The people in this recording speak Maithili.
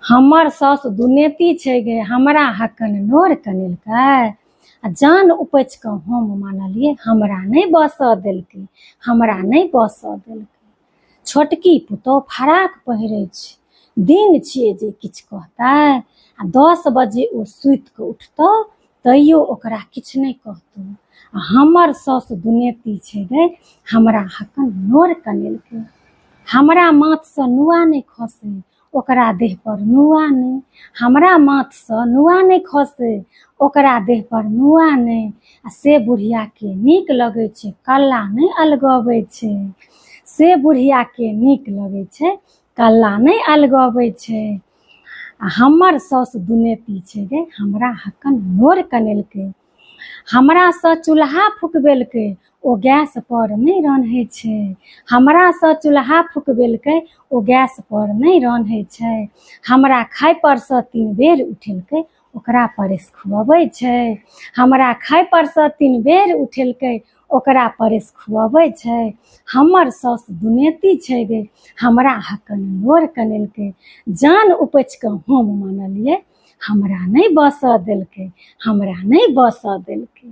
हमर सास दुनेती छै गे, हमरा हकन नोर कनेलकै। आ जान उपैछ कऽ हम मानलियै, हमरा नहीं बसऽ देलकै, हमरा नहीं बसऽ देलकै। छोटकी पुतोह फराक पहिरै छै, दिन छियै जे किछु कहतै। आ 10 बजे ओ सुति कऽ उठतौ तैयो ओकरा किछु नहीं कहतौ। आ हमर सास दुनेती छै गे, हमरा हकन नोर कनेलकै। हमरा माथसँ नुआ नहीं खसै, ओकरा देह पर नुआ नहीं। हमरा माथसँ नुआ नहीं खसै, ओकरा देह पर नुआ नहीं। आ से बुढ़ियाके नीक लगै छै, कल्ला नहीं अलगबै छै। से बुढ़ियाके नीक लगै छै, कल्ला नहीं अलगबै छै। आ हमर सास दुनेती छै गे, हमरा हकन नोर कनेलकै। हमरासँ चूल्हा फुकबेलकै, ओ गैस पर नहीं रन्है छै। हमरासँ चूल्हा फुकबेलकै, ओ गैस पर नहीं रन्है छै। हमरा खाय परसँ 3 बेर उठेलकै, ओकरा परस खुअबै छै। हमरा खाय परसँ 3 बेर उठेलकै, ओकरा परस खुअबै छै। हमर सास दुनेती छै गे, हमरा हकन नोर कनेलकै। जान उपैछ कऽ हम मानलियै, हमरा नहीं बसऽ देलकै, हमरा नहीं बसऽ देलकै।